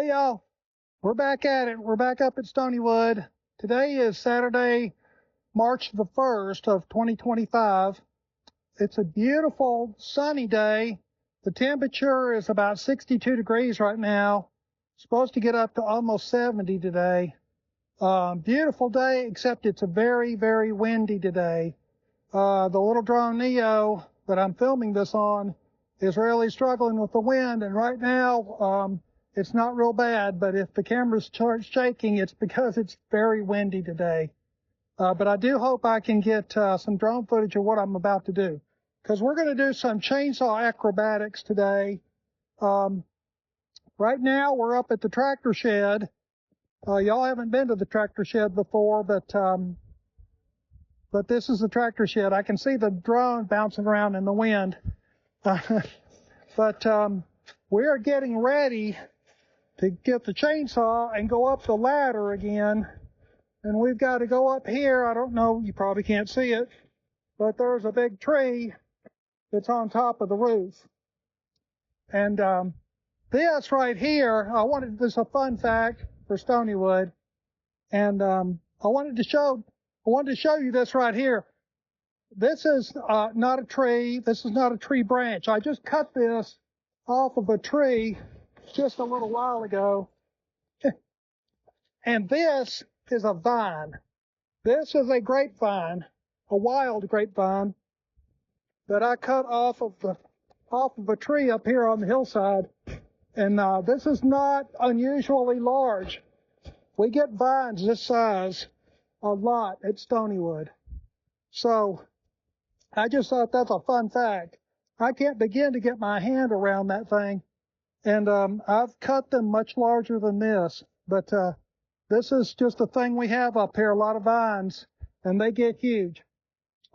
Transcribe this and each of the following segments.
Hey y'all, we're back at it. We're back up at Stonywood. Today is Saturday, March the 1st of 2025. It's a beautiful sunny day. The temperature is about 62 degrees right now. Supposed to get up to almost 70 today. Beautiful day, except it's a very, very windy today. The little drone Neo that I'm filming this on is really struggling with the wind, and right now it's not real bad, but if the camera starts shaking, it's because it's very windy today. But I do hope I can get some drone footage of what I'm about to do, because we're going to do some chainsaw acrobatics today. Right now we're up at the tractor shed. Y'all haven't been to the tractor shed before, but this is the tractor shed. I can see the drone bouncing around in the wind. But we are getting ready to get the chainsaw and go up the ladder again. And we've got to go up here. I don't know, you probably can't see it, but there's a big tree that's on top of the roof. And this right here, this is a fun fact for Stonywood. And I wanted to show you this right here. This is not a tree. This is not a tree branch. I just cut this off of a tree just a little while ago. And this is a vine. This is a grapevine, a wild grapevine that I cut off of a tree up here on the hillside. And this is not unusually large. We get vines this size a lot at Stonywood. So I just thought that's a fun fact. I can't begin to get my hand around that thing. And I've cut them much larger than this. But this is just a thing we have up here, a lot of vines, and they get huge.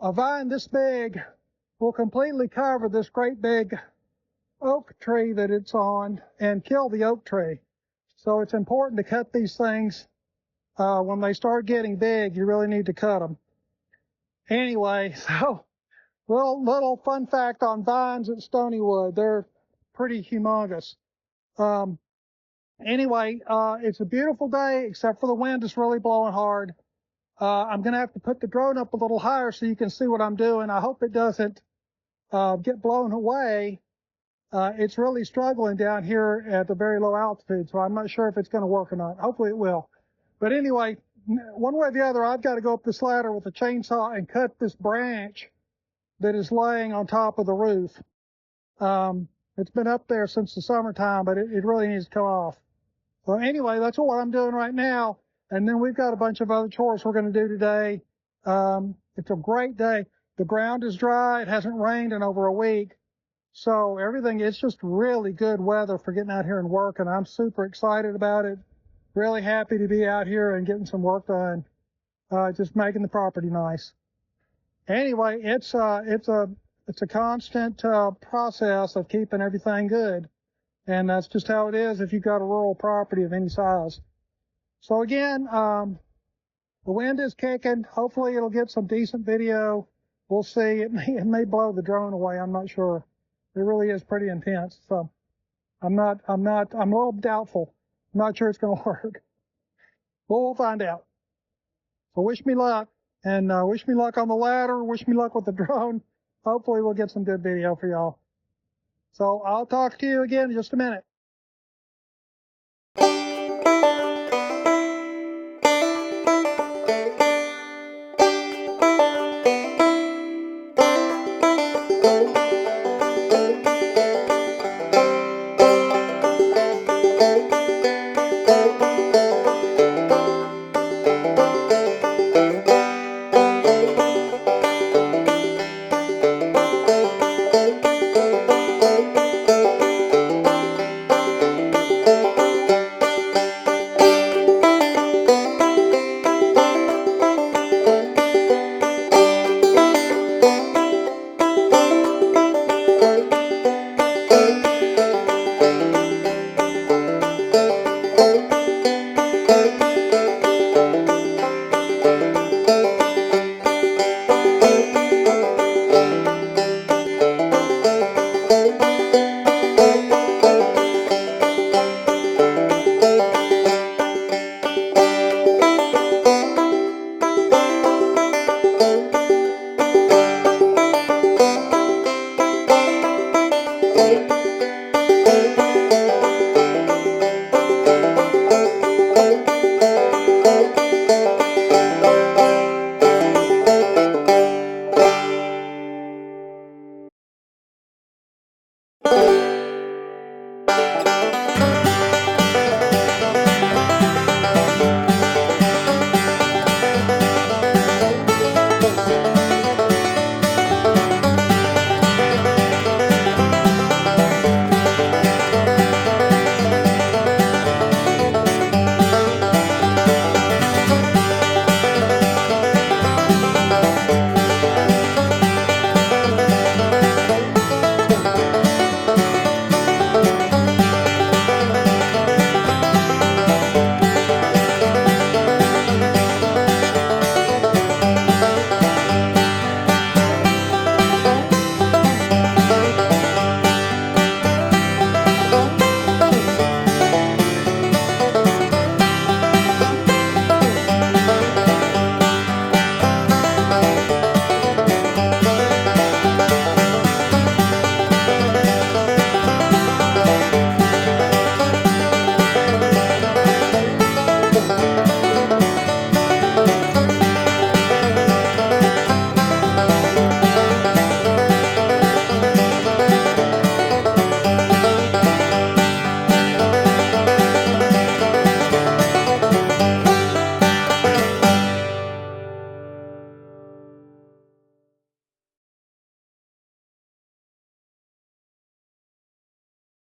A vine this big will completely cover this great big oak tree that it's on and kill the oak tree. So it's important to cut these things. When they start getting big, you really need to cut them. Anyway, so little fun fact on vines at Stonywood. They're pretty humongous. Anyway, it's a beautiful day, except for the wind is really blowing hard. I'm going to have to put the drone up a little higher so you can see what I'm doing. I hope it doesn't get blown away. It's really struggling down here at a very low altitude, so I'm not sure if it's going to work or not. Hopefully it will. But anyway, one way or the other, I've got to go up this ladder with a chainsaw and cut this branch that is laying on top of the roof. It's been up there since the summertime, but it really needs to come off. Well, anyway, that's what I'm doing right now. And then we've got a bunch of other chores we're going to do today. It's a great day. The ground is dry. It hasn't rained in over a week. So it's just really good weather for getting out here and working. I'm super excited about it. Really happy to be out here and getting some work done. Just making the property nice. Anyway, it's a constant process of keeping everything good. And that's just how it is if you've got a rural property of any size. So again, the wind is kicking. Hopefully it'll get some decent video. We'll see. It may blow the drone away. I'm not sure. It really is pretty intense. So I'm a little doubtful. I'm not sure it's going to work. But we'll find out. So wish me luck. And wish me luck on the ladder. Wish me luck with the drone. Hopefully we'll get some good video for y'all. So I'll talk to you again in just a minute.